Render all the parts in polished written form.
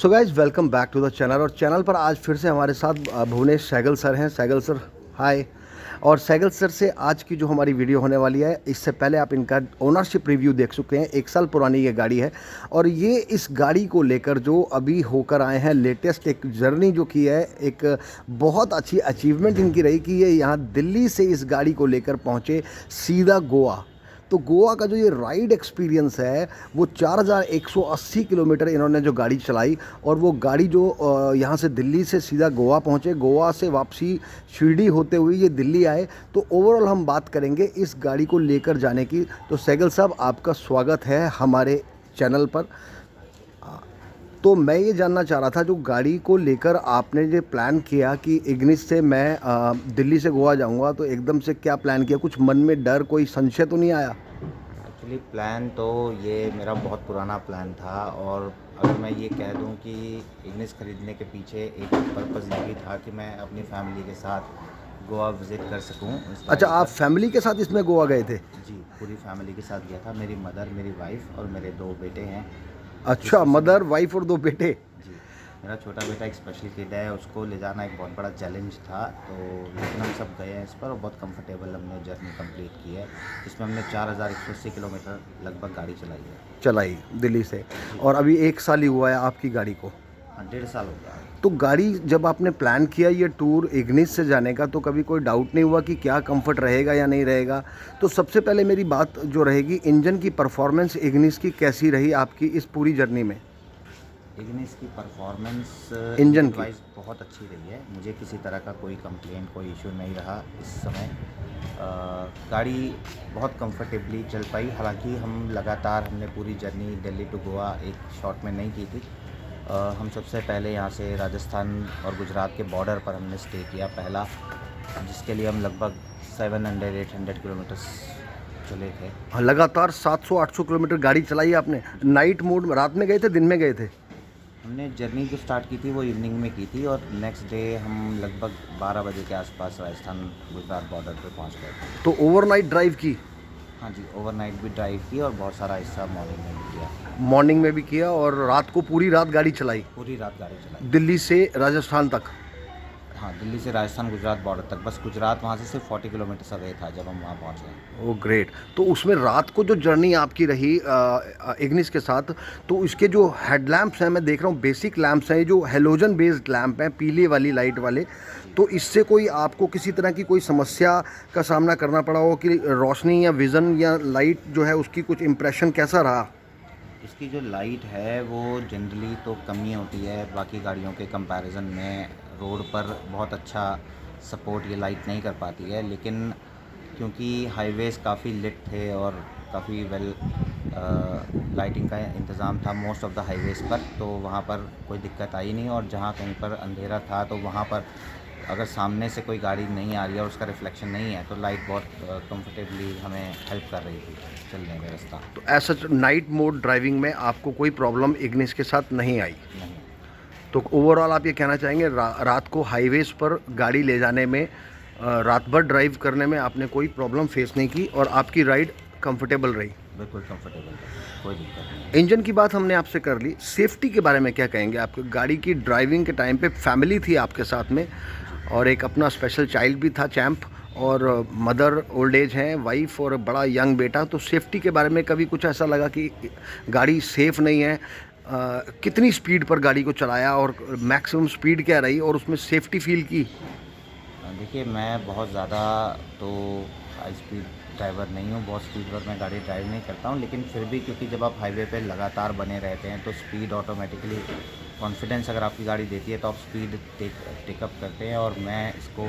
So guys welcome back to the channel. और channel पर आज फिर से हमारे साथ भुवनेश सहगल सर हैं। Sehgal sir hi. और सहगल सर से आज की जो हमारी वीडियो होने वाली है, इससे पहले आप इनका ओनरशिप रिव्यू देख चुके हैं। 1 साल पुरानी ये गाड़ी है और ये इस गाड़ी को लेकर जो अभी होकर आए हैं, लेटेस्ट एक जर्नी जो की है, एक बहुत अच्छी अचीवमेंट इनकी रही कि ये यहाँ दिल्ली से इस गाड़ी को लेकर पहुँचे सीधा गोवा। तो गोवा का जो ये राइड एक्सपीरियंस है वो 4180 किलोमीटर इन्होंने जो गाड़ी चलाई। और वो गाड़ी जो यहाँ से दिल्ली से सीधा गोवा पहुँचे, गोवा से वापसी शिरडी होते हुए ये दिल्ली आए। तो ओवरऑल हम बात करेंगे इस गाड़ी को लेकर जाने की। तो सहगल साहब, आपका स्वागत है हमारे चैनल पर। तो मैं ये जानना चाह रहा था, जो गाड़ी को लेकर आपने जो प्लान किया कि इग्निस से मैं दिल्ली से गोवा जाऊंगा, तो एकदम से क्या प्लान किया? कुछ मन में डर, कोई संशय तो नहीं आया? एक्चुअली प्लान तो ये मेरा बहुत पुराना प्लान था। और अगर मैं ये कह दूं कि इग्निस ख़रीदने के पीछे एक पर्पज़ ये भी था कि मैं अपनी फैमिली के साथ गोवा विज़िट कर सकूं। अच्छा, आप फैमिली के साथ इसमें गोवा गए थे? जी, पूरी फैमिली के साथ गया था। मेरी मदर, मेरी वाइफ और मेरे 2 बेटे हैं। अच्छा, मदर, वाइफ और 2 बेटे। जी, मेरा छोटा बेटा एक स्पेशल किड है, उसको ले जाना एक बहुत बड़ा चैलेंज था। तो लेकिन हम सब गए हैं इस पर और बहुत कंफर्टेबल हमने जर्नी कंप्लीट की है। इसमें हमने 4180 किलोमीटर लगभग गाड़ी चलाई दिल्ली से। और अभी 1 साल ही हुआ है आपकी गाड़ी को? हाँ, 1.5 साल हो गया। तो गाड़ी जब आपने प्लान किया ये टूर इग्निस से जाने का, तो कभी कोई डाउट नहीं हुआ कि क्या कंफर्ट रहेगा या नहीं रहेगा? तो सबसे पहले मेरी बात जो रहेगी, इंजन की परफॉर्मेंस इग्निस की कैसी रही आपकी इस पूरी जर्नी में? इग्निस की परफॉर्मेंस इंजन की वाइज बहुत अच्छी रही है। मुझे किसी तरह का कोई कंप्लेंट, कोई इशू नहीं रहा इस समय। गाड़ी बहुत कंफर्टेबली चल पाई। हालांकि हम लगातार हमने पूरी जर्नी दिल्ली टू गोवा एक शॉट में नहीं की थी। हम सबसे पहले यहाँ से राजस्थान और गुजरात के बॉर्डर पर हमने स्टे किया पहला, जिसके लिए हम लगभग 700-800 किलोमीटर्स चले थे। हाँ, लगातार 700-800 किलोमीटर गाड़ी चलाई आपने। नाइट मोड में रात में गए थे, दिन में गए थे? हमने जर्नी जो स्टार्ट की थी वो इवनिंग में की थी और नेक्स्ट डे हम लगभग 12 बजे के आसपास राजस्थान गुजरात बॉर्डर पे पहुंच गए थे। तो ओवरनाइट ड्राइव की? हाँ जी, ओवरनाइट भी ड्राइव की और बहुत सारा हिस्सा मॉर्निंग में भी किया। मॉर्निंग में भी किया और रात को पूरी रात गाड़ी चलाई? पूरी रात गाड़ी चलाई, दिल्ली से राजस्थान तक? हाँ, दिल्ली से राजस्थान गुजरात बॉर्डर तक। बस गुजरात वहाँ से सिर्फ 40 किलोमीटर अवे था जब हम वहाँ पहुँचे। Oh great. तो उसमें रात को जो जर्नी आपकी रही इग्निस के साथ, तो इसके जो हेडलैम्प्स हैं, मैं देख रहा हूँ बेसिक लैंप्स हैं, जो हेलोजन बेस्ड लैंप हैं, पीली वाली लाइट वाले। तो इससे कोई आपको किसी तरह की कोई समस्या का सामना करना पड़ा हो कि रोशनी या विज़न या लाइट जो है उसकी कुछ इम्प्रेशन कैसा रहा? इसकी जो लाइट है वो जनरली तो कम ही होती है बाकी गाड़ियों के कंपैरिजन में। रोड पर बहुत अच्छा सपोर्ट ये लाइट नहीं कर पाती है, लेकिन क्योंकि हाईवेज़ काफ़ी लिट थे और काफ़ी वेल लाइटिंग का इंतज़ाम था मोस्ट ऑफ़ द हाईवेज़ पर, तो वहाँ पर कोई दिक्कत आई नहीं। और जहाँ कहीं पर अंधेरा था तो वहाँ पर अगर सामने से कोई गाड़ी नहीं आ रही है और उसका रिफ्लेक्शन नहीं है तो लाइट बहुत कंफर्टेबली हमें हेल्प कर रही थी चलने में रास्ता। तो ऐसा नाइट मोड ड्राइविंग में आपको कोई प्रॉब्लम इग्निस के साथ नहीं आई? नहीं। तो ओवरऑल आप ये कहना चाहेंगे रात को हाईवेज़ पर गाड़ी ले जाने में, रात भर ड्राइव करने में आपने कोई प्रॉब्लम फेस नहीं की और आपकी राइड कंफर्टेबल रही? बिल्कुल कंफर्टेबल था, कोई दिक्कत नहीं। इंजन की बात हमने आपसे कर ली, सेफ्टी के बारे में क्या कहेंगे? आपकी गाड़ी की ड्राइविंग के टाइम पे फैमिली थी आपके साथ में और एक अपना स्पेशल चाइल्ड भी था, चैम्प, और मदर ओल्ड एज हैं, वाइफ और बड़ा यंग बेटा। तो सेफ्टी के बारे में कभी कुछ ऐसा लगा कि गाड़ी सेफ़ नहीं है? कितनी स्पीड पर गाड़ी को चलाया और मैक्सिमम स्पीड क्या रही और उसमें सेफ्टी फील की? देखिए, मैं बहुत ज़्यादा तो हाई स्पीड ड्राइवर नहीं हूँ, बहुत स्पीड पर मैं गाड़ी ड्राइव नहीं करता हूँ। लेकिन फिर भी क्योंकि जब आप हाईवे पे लगातार बने रहते हैं तो स्पीड ऑटोमेटिकली, कॉन्फिडेंस अगर आपकी गाड़ी देती है तो आप स्पीड टेकअप करते हैं। और मैं इसको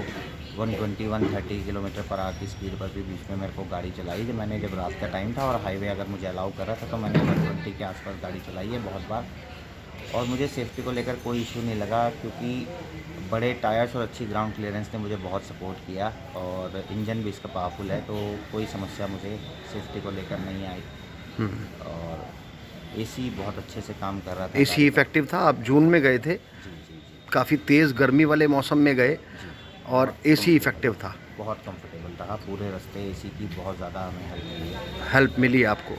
120-130 किलोमीटर पर आवर की स्पीड पर भी बीच में मेरे को गाड़ी चलाई। जब रात का टाइम था और हाईवे अगर मुझे अलाउ कर रहा था तो मैंने 120 के आसपास गाड़ी चलाई है बहुत बार। और मुझे सेफ्टी को लेकर कोई इशू नहीं लगा क्योंकि बड़े टायर्स और अच्छी ग्राउंड क्लियरेंस ने मुझे बहुत सपोर्ट किया और इंजन भी इसका पावरफुल है, तो कोई समस्या मुझे सेफ्टी को लेकर नहीं आई। और एसी बहुत अच्छे से काम कर रहा था। एसी इफेक्टिव था? आप जून में गए थे, जी जी जी काफ़ी तेज़ गर्मी वाले मौसम में गए जी। और एसी इफेक्टिव था? बहुत कंफर्टेबल रहा पूरे रास्ते। एसी की बहुत ज़्यादा हमें हेल्प मिली है। हेल्प मिली आपको।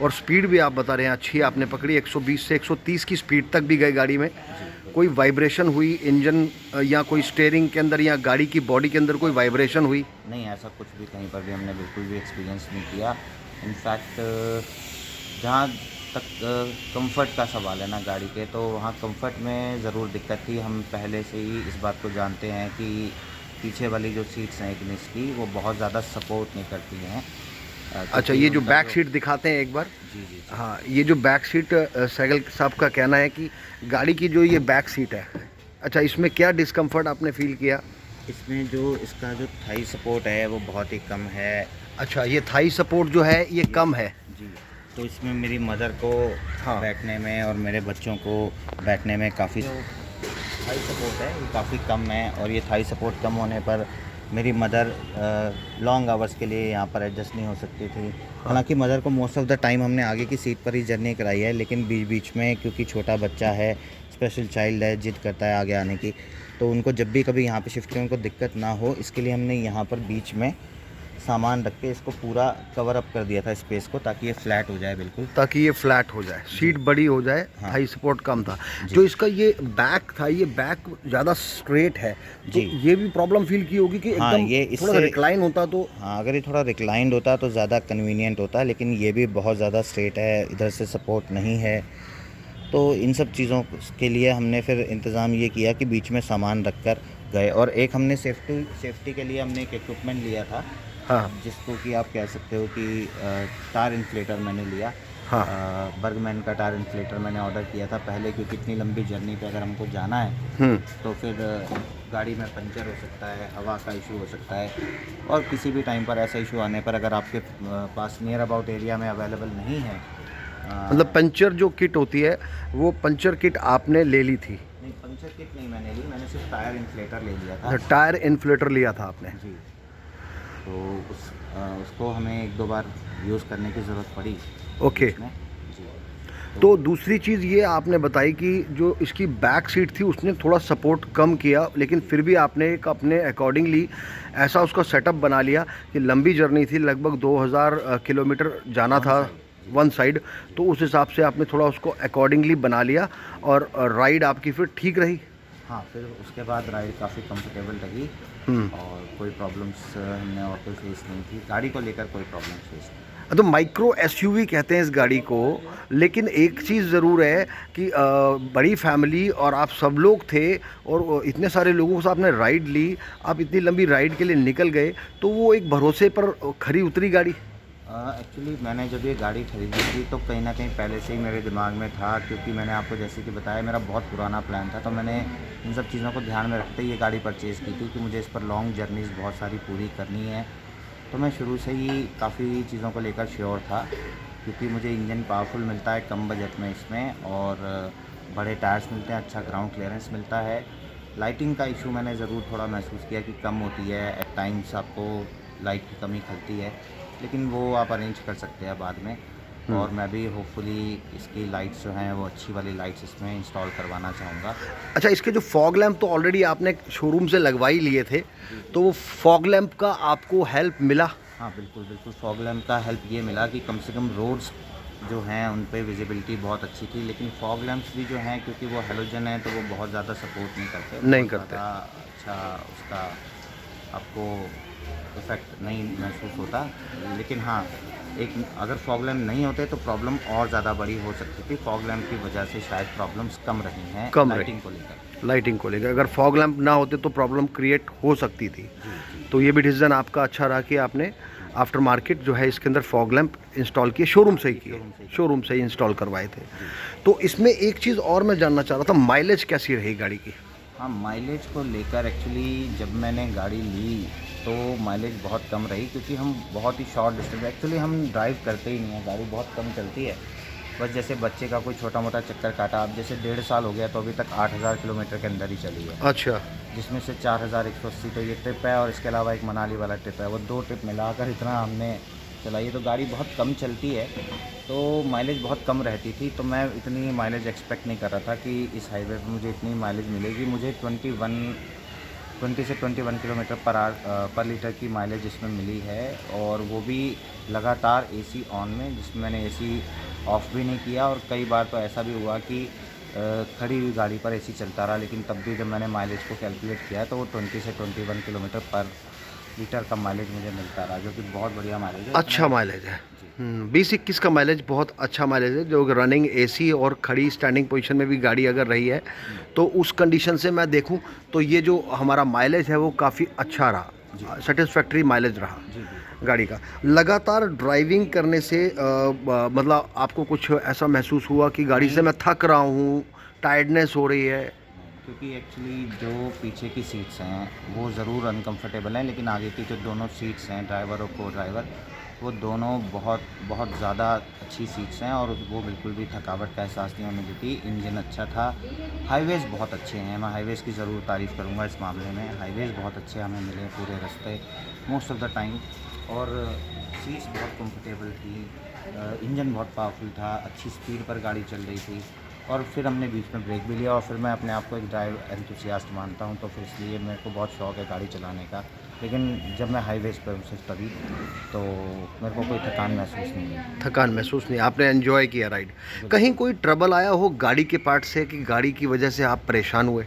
और स्पीड भी आप बता रहे हैं अच्छी आपने पकड़ी, 120 से 130 की स्पीड तक भी गए गाड़ी में। जी, कोई वाइब्रेशन हुई इंजन या कोई स्टीयरिंग के अंदर या गाड़ी की बॉडी के अंदर कोई वाइब्रेशन हुई? नहीं ऐसा कुछ भी कहीं पर भी हमने बिल्कुल भी एक्सपीरियंस नहीं किया। इनफैक्ट जहाँ तक कंफर्ट का सवाल है ना गाड़ी के, तो वहाँ कंफर्ट में ज़रूर दिक्कत थी। हम पहले से ही इस बात को जानते हैं कि पीछे वाली जो सीट्स हैं इग्निस की, वो बहुत ज़्यादा सपोर्ट नहीं करती हैं। अच्छा, क्योंकि ये जो उनका बैक सीट दिखाते हैं एक बार। जी, जी, जी। हाँ, ये जो बैक सीट सहगल साहब का कहना है कि गाड़ी की जो ये बैक सीट है, अच्छा इसमें क्या डिस्कम्फर्ट आपने फील किया? इसमें जो इसका जो थाई सपोर्ट है वो बहुत ही कम है। अच्छा, ये थाई सपोर्ट जो है ये कम है। जी, तो इसमें मेरी मदर को हाँ। बैठने में और मेरे बच्चों को बैठने में काफ़ी जो थाई सपोर्ट है ये काफ़ी कम है। और ये थाई सपोर्ट कम होने पर मेरी मदर लॉन्ग आवर्स के लिए यहाँ पर एडजस्ट नहीं हो सकती थी। हालांकि मदर को मोस्ट ऑफ द टाइम हमने आगे की सीट पर ही जर्नी कराई है, लेकिन बीच बीच में क्योंकि छोटा बच्चा है, स्पेशल चाइल्ड है, जिद करता है आगे आने की, तो उनको जब भी कभी यहाँ पे शिफ्ट करें उनको दिक्कत ना हो, इसके लिए हमने यहाँ पर बीच में सामान रख के इसको पूरा कवर अप कर दिया था स्पेस को, ताकि ये फ्लैट हो जाए बिल्कुल। ताकि ये फ्लैट हो जाए, सीट बड़ी हो जाए। हाँ। थाई सपोर्ट कम था। जी। जो इसका ये बैक था, ये बैक ज़्यादा स्ट्रेट है, तो जी। ये भी प्रॉब्लम फील की होगी कि हाँ, एकदम ये थोड़ा इससे रिक्लाइन होता तो। हाँ, अगर ये थोड़ा रिक्लाइंड होता तो ज़्यादा कन्वीनियंट होता, लेकिन ये भी बहुत ज़्यादा स्ट्रेट है, इधर से सपोर्ट नहीं है। तो इन सब चीज़ों के लिए हमने फिर इंतज़ाम ये किया कि बीच में सामान रख कर गए। और एक हमने सेफ्टी के लिए हमने एक इक्विपमेंट लिया था, हाँ जिसको कि आप कह सकते हो कि टायर इन्फ्लेटर मैंने लिया। हाँ। बर्गमैन का टायर इन्फ्लेटर मैंने ऑर्डर किया था पहले, क्योंकि इतनी लंबी जर्नी पे अगर हमको जाना है तो फिर गाड़ी में पंचर हो सकता है, हवा का इशू हो सकता है, और किसी भी टाइम पर ऐसा इशू आने पर अगर आपके पास नियर अबाउट एरिया में अवेलेबल नहीं है। मतलब पंचर जो किट होती है, वो पंचर किट आपने ले ली थी? नहीं, पंचर किट नहीं मैंने ली, मैंने सिर्फ टायर इन्फ्लेटर ले लिया था। अच्छा, टायर इन्फ्लेटर लिया था आपने। जी, तो उसको हमें एक दो बार यूज़ करने की ज़रूरत पड़ी ओके। बीच में। जी, तो दूसरी चीज़ ये आपने बताई कि जो इसकी बैक सीट थी उसने थोड़ा सपोर्ट कम किया, लेकिन फिर भी आपने एक अपने अकॉर्डिंगली ऐसा उसका सेटअप बना लिया कि लंबी जर्नी थी, लगभग 2000 किलोमीटर जाना था वन साइड, तो उस हिसाब से आपने थोड़ा उसको अकॉर्डिंगली बना लिया और राइड आपकी फिर ठीक रही। हाँ, फिर उसके बाद राइड काफ़ी कंफर्टेबल रही और कोई प्रॉब्लम्स हमने और कोई फेस नहीं की, गाड़ी को लेकर कोई प्रॉब्लम्स फेस नहीं। तो माइक्रो एसयूवी कहते हैं इस गाड़ी को, लेकिन एक चीज़ ज़रूर है कि बड़ी फैमिली और आप सब लोग थे और इतने सारे लोगों के साथ आपने राइड ली, आप इतनी लंबी राइड के लिए निकल गए, तो वो एक भरोसे पर खरी उतरी गाड़ी? एक्चुअली मैंने जब ये गाड़ी खरीदी थी तो कहीं ना कहीं पहले से ही मेरे दिमाग में था, क्योंकि मैंने आपको जैसे कि बताया मेरा बहुत पुराना प्लान था, तो मैंने इन सब चीज़ों को ध्यान में रखते ही ये गाड़ी परचेज़ की थी कि मुझे इस पर लॉन्ग जर्नीज़ बहुत सारी पूरी करनी है। तो मैं शुरू से ही काफ़ी चीज़ों को लेकर श्योर था, क्योंकि मुझे इंजन पावरफुल मिलता है कम बजट में इसमें, और बड़े टायर्स मिलते हैं, अच्छा ग्राउंड क्लियरेंस मिलता है। लाइटिंग का इशू मैंने ज़रूर थोड़ा महसूस किया कि कम होती है, एट टाइम्स आपको लाइट की कमी खलती है, लेकिन वो आप अरेंज कर सकते हैं बाद में। और मैं भी होपफुली इसकी लाइट्स जो हैं वो अच्छी वाली लाइट्स इसमें इंस्टॉल करवाना चाहूँगा। अच्छा, इसके जो फॉग लैंप तो ऑलरेडी आपने शोरूम से लगवा ही लिए थे, तो वो फॉग लैंप का आपको हेल्प मिला? हाँ, बिल्कुल, बिल्कुल फॉग लैम्प का हेल्प ये मिला कि कम से कम रोड्स जो हैं उन पे विजिबिलिटी बहुत अच्छी थी, लेकिन फॉग लैंप्स भी जो हैं क्योंकि वो हेलोजन है तो वो बहुत ज़्यादा सपोर्ट नहीं करते। नहीं बहुत करते। ज़्यादा अच्छा उसका आपको इफ़ेक्ट नहीं महसूस होता। लेकिन हाँ, एक अगर फॉग लैम्प नहीं होते तो प्रॉब्लम और ज़्यादा बड़ी हो सकती थी। फॉग लैम्प की वजह से शायद प्रॉब्लम्स कम रही हैं कम रही। लाइटिंग को लेकर। लाइटिंग को लेकर अगर फॉग लैंप ना होते तो प्रॉब्लम क्रिएट हो सकती थी। तो ये भी डिसीजन आपका अच्छा रहा कि आपने आफ्टर मार्केट जो है इसके अंदर फॉग लैंप इंस्टॉल किए, शोरूम से ही किए, शोरूम से ही इंस्टॉल करवाए थे। तो इसमें एक चीज़ और मैं जानना चाह रहा था, माइलेज कैसी रही गाड़ी की? हाँ, माइलेज को लेकर एक्चुअली जब मैंने गाड़ी ली तो माइलेज बहुत कम रही, क्योंकि हम बहुत ही शॉर्ट डिस्टेंस, एक्चुअली हम ड्राइव करते ही नहीं हैं, गाड़ी बहुत कम चलती है। बस जैसे बच्चे का कोई छोटा मोटा चक्कर काटा, अब जैसे 1.5 साल हो गया तो अभी तक 8000 किलोमीटर के अंदर ही चली है, अच्छा। जिसमें से 4180 तो ये ट्रिप है, और इसके अलावा एक मनाली वाला ट्रिप है, वो 2 ट्रिप मिलाकर इतना हमने चलाई है। तो गाड़ी बहुत कम चलती है, तो माइलेज बहुत कम रहती थी, तो मैं इतनी माइलेज एक्सपेक्ट नहीं कर रहा था कि इस हाईवे पर मुझे इतनी माइलेज मिलेगी। मुझे 21 20 से 21 किलोमीटर पर लीटर की माइलेज इसमें मिली है, और वो भी लगातार एसी ऑन में, जिसमें मैंने एसी ऑफ़ भी नहीं किया। और कई बार तो ऐसा भी हुआ कि खड़ी हुई गाड़ी पर एसी चलता रहा, लेकिन तब भी जब मैंने माइलेज को कैलकुलेट किया तो वो 20 से 21 किलोमीटर पर लीटर का माइलेज मुझे मिलता रहा, जो कि बहुत बढ़िया माइलेज है। अच्छा माइलेज है। 20-21 का माइलेज बहुत अच्छा माइलेज है, जो रनिंग एसी और खड़ी स्टैंडिंग पोजीशन में भी गाड़ी अगर रही है तो उस कंडीशन से मैं देखूं तो ये जो हमारा माइलेज है वो काफ़ी अच्छा रहा, सेटिस्फैक्ट्री माइलेज रहा जी जी। गाड़ी का। लगातार ड्राइविंग करने से मतलब आपको कुछ ऐसा महसूस हुआ कि गाड़ी से मैं थक रहा हूँ, टायर्डनेस हो रही है? क्योंकि एक्चुअली जो पीछे की सीट्स हैं वो ज़रूर अनकंफर्टेबल हैं, लेकिन आगे की जो दोनों सीट्स हैं, ड्राइवर और को ड्राइवर, वो दोनों बहुत बहुत ज़्यादा अच्छी सीट्स हैं, और वो बिल्कुल भी थकावट का एहसास नहीं होने देती। इंजन अच्छा था, हाईवेज़ बहुत अच्छे हैं, मैं हाईवेज़ की ज़रूर तारीफ़ करूँगा इस मामले में। हाईवेज़ बहुत अच्छे हमें मिले पूरे रास्ते, मोस्ट ऑफ़ द टाइम, और सीट्स बहुत कंफर्टेबल थी, इंजन बहुत पावरफुल था, अच्छी स्पीड पर गाड़ी चल रही थी। और फिर हमने बीच में ब्रेक भी लिया, और फिर मैं अपने आप को एक ड्राइव एंथुसियास्ट मानता हूँ, तो फिर इसलिए मेरे को बहुत शौक है गाड़ी चलाने का। लेकिन जब मैं हाईवेज़ पर हूँ सिर्फ तभी, तो मेरे को कोई थकान महसूस नहीं हुई। थकान महसूस नहीं, आपने एंजॉय किया राइड। कहीं कोई ट्रबल आया हो गाड़ी के पार्ट से कि गाड़ी की वजह से आप परेशान हुए?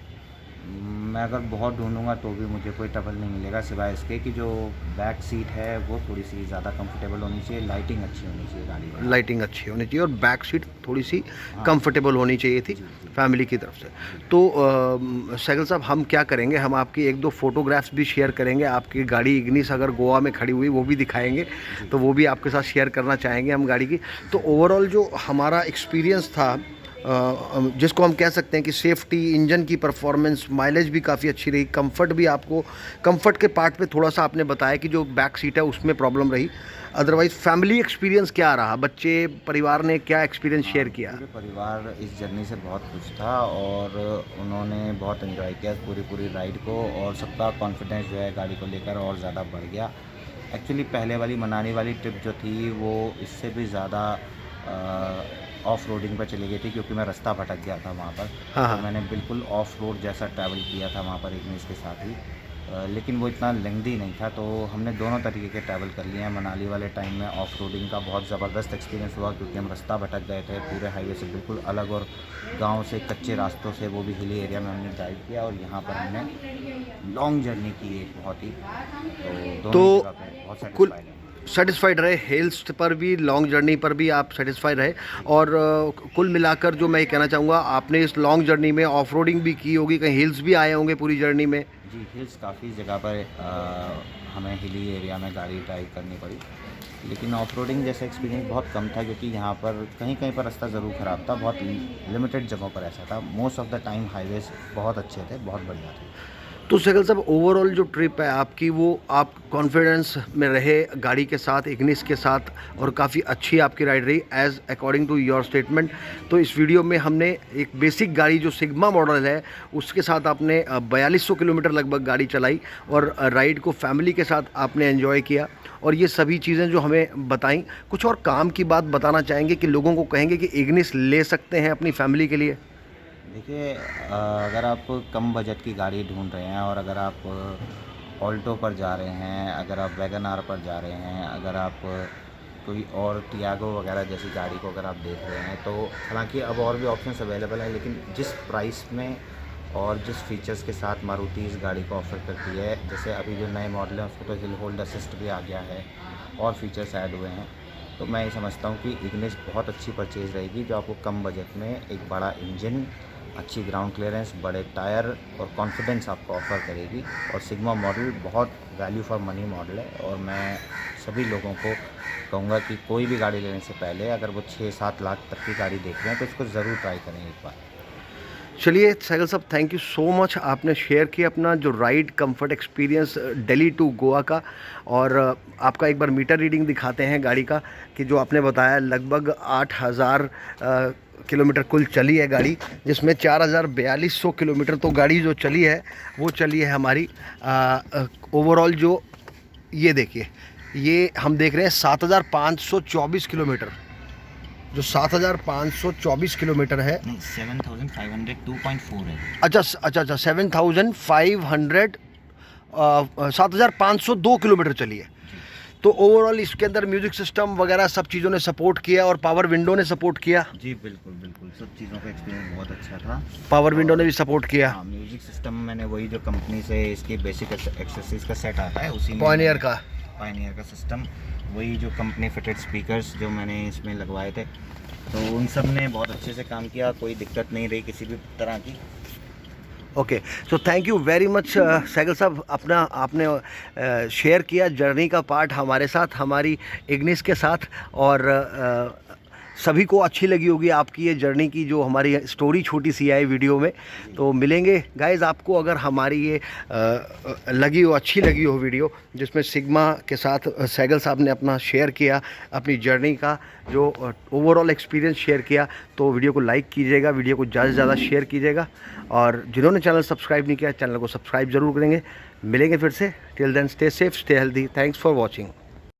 मैं अगर बहुत ढूंढूंगा तो भी मुझे कोई ट्रबल नहीं मिलेगा, सिवाय इसके कि जो बैक सीट है वो थोड़ी सी ज़्यादा कंफर्टेबल होनी चाहिए, लाइटिंग अच्छी होनी चाहिए गाड़ी में। लाइटिंग अच्छी होनी चाहिए और बैक सीट थोड़ी सी हाँ। कंफर्टेबल होनी चाहिए थी जी, जी। फैमिली की तरफ से। तो सहगल साहब, हम क्या करेंगे, हम आपकी 1-2 फ़ोटोग्राफ्स भी शेयर करेंगे। आपकी गाड़ी इग्निस अगर गोवा में खड़ी हुई वो भी दिखाएंगे, तो वो भी आपके साथ शेयर करना चाहेंगे हम गाड़ी की। तो ओवरऑल जो हमारा एक्सपीरियंस था, जिसको हम कह सकते हैं कि सेफ्टी, इंजन की परफॉर्मेंस, माइलेज भी काफ़ी अच्छी रही, कंफर्ट भी आपको, कंफर्ट के पार्ट पे थोड़ा सा आपने बताया कि जो बैक सीट है उसमें प्रॉब्लम रही। अदरवाइज़ फैमिली एक्सपीरियंस क्या रहा, बच्चे परिवार ने क्या एक्सपीरियंस शेयर किया? पूरे परिवार इस जर्नी से बहुत खुश था, और उन्होंने बहुत एंजॉय किया पूरी राइड को, और सबका कॉन्फिडेंस जो है गाड़ी को लेकर और ज़्यादा बढ़ गया। एक्चुअली पहले वाली मनाली वाली ट्रिप जो थी वो इससे भी ज़्यादा ऑफ रोडिंग पर चली गई थी, क्योंकि मैं रास्ता भटक गया था वहाँ पर। हाँ, तो हाँ। मैंने बिल्कुल ऑफ रोड जैसा ट्रैवल किया था वहाँ पर इग्निस के साथ ही, लेकिन वो इतना लेंथी नहीं था। तो हमने दोनों तरीके के ट्रैवल कर लिए हैं। मनाली वाले टाइम में ऑफ रोडिंग का बहुत ज़बरदस्त एक्सपीरियंस हुआ, क्योंकि हम रास्ता भटक गए थे पूरे हाईवे से बिल्कुल अलग, और गांव से कच्चे रास्तों से, वो भी हिली एरिया में हमने ड्राइव किया, और यहाँ पर हमने लॉन्ग जर्नी की एक बहुत ही, तो दोनों ही जगह पे बहुत सेटिस्फाइड है। सेटिस्फाइड रहे, हिल्स पर भी, लॉन्ग जर्नी पर भी आप सेटिस्फाइड रहे। और कुल मिलाकर जो मैं ये कहना चाहूँगा, आपने इस लॉन्ग जर्नी में ऑफ रोडिंग भी की होगी, कहीं हिल्स भी आए होंगे पूरी जर्नी में? जी, हिल्स काफ़ी जगह पर हमें हिली एरिया में गाड़ी ड्राइव करनी पड़ी, लेकिन ऑफ रोडिंग जैसा एक्सपीरियंस बहुत कम था, क्योंकि यहाँ पर कहीं कहीं पर रास्ता ज़रूर ख़राब था, बहुत लिमिटेड जगहों पर ऐसा था। Most of the time highways बहुत अच्छे थे, बहुत बढ़िया थे। तो सहगल साहब, ओवरऑल जो ट्रिप है आपकी, वो आप कॉन्फिडेंस में रहे गाड़ी के साथ, इग्निस के साथ, और काफ़ी अच्छी आपकी राइड रही as according to your statement. तो इस वीडियो में हमने एक बेसिक गाड़ी जो सिग्मा मॉडल है उसके साथ आपने 4200 किलोमीटर लगभग गाड़ी चलाई, और राइड को फैमिली के साथ आपने एंजॉय किया, और ये सभी चीज़ें जो हमें बताई। कुछ और काम की बात बताना चाहेंगे कि लोगों को कहेंगे कि इग्निस ले सकते हैं अपनी फैमिली के लिए? देखिए, अगर आप कम बजट की गाड़ी ढूंढ रहे हैं, और अगर आप ऑल्टो पर जा रहे हैं, अगर आप वैगन आर पर जा रहे हैं, अगर आप कोई और टियागो वगैरह जैसी गाड़ी को अगर आप देख रहे हैं, तो हालांकि अब और भी ऑप्शंस अवेलेबल हैं, लेकिन जिस प्राइस में और जिस फीचर्स के साथ मारुति इस गाड़ी को ऑफ़र करती है, जैसे अभी जो नए मॉडल हैं उसको तो हिल होल्ड असिस्ट भी आ गया है, और फीचर्स ऐड हुए हैं, तो मैं ये समझता हूँ कि इग्निस बहुत अच्छी परचेज़ रहेगी, जो आपको कम बजट में एक बड़ा इंजन, अच्छी ग्राउंड क्लियरेंस, बड़े टायर और कॉन्फिडेंस आपको ऑफ़र करेगी। और सिग्मा मॉडल बहुत वैल्यू फॉर मनी मॉडल है, और मैं सभी लोगों को कहूँगा कि कोई भी गाड़ी लेने से पहले अगर वो 6-7 लाख तक की गाड़ी देख रहे हैं तो इसको ज़रूर ट्राई करें एक बार। चलिए सहगल साहब, थैंक यू सो मच, आपने शेयर किया अपना जो ride comfort experience Delhi to Goa का। और आपका एक बार मीटर रीडिंग दिखाते हैं गाड़ी का, कि जो आपने बताया लगभग 8000 किलोमीटर कुल चली है गाड़ी, जिसमें 4200 किलोमीटर तो गाड़ी जो चली है वो चली है हमारी। ओवरऑल जो ये देखिए, ये हम देख रहे हैं 7524 किलोमीटर, जो 7524 किलोमीटर है। नहीं, 7502.4 है। अच्छा 7500 7,502 किलोमीटर चली है। तो ओवरऑल इसके अंदर म्यूजिक सिस्टम वगैरह सब चीज़ों ने सपोर्ट किया और पावर विंडो ने सपोर्ट किया। जी बिल्कुल बिल्कुल, सब चीज़ों का एक्सपीरियंस बहुत अच्छा था। पावर विंडो ने भी सपोर्ट किया। हाँ, म्यूजिक सिस्टम मैंने वही जो कंपनी से इसकी बेसिक एक्सेसरीज का सेट आता है उसी में पायनियर का सिस्टम, वही जो कंपनी फिटेड स्पीकर्स जो मैंने इसमें लगवाए थे, तो उन सब ने बहुत अच्छे से काम किया, कोई दिक्कत नहीं रही किसी भी तरह की। Okay, so thank you very much Sehgal साहब, अपना आपने शेयर किया जर्नी का पार्ट हमारे साथ, हमारी इग्निस के साथ, और सभी को अच्छी लगी होगी आपकी ये जर्नी की जो हमारी स्टोरी छोटी सी आई वीडियो में। तो मिलेंगे गाइज़, आपको अगर हमारी ये लगी हो, अच्छी लगी हो वीडियो जिसमें सिग्मा के साथ सहगल साहब ने अपना शेयर किया, अपनी जर्नी का जो ओवरऑल एक्सपीरियंस शेयर किया, तो वीडियो को लाइक कीजिएगा, वीडियो को ज़्यादा से ज़्यादा शेयर कीजिएगा, और जिन्होंने चैनल सब्सक्राइब नहीं किया चैनल को सब्सक्राइब ज़रूर करेंगे। मिलेंगे फिर से, till then stay safe, stay healthy, thanks for watching.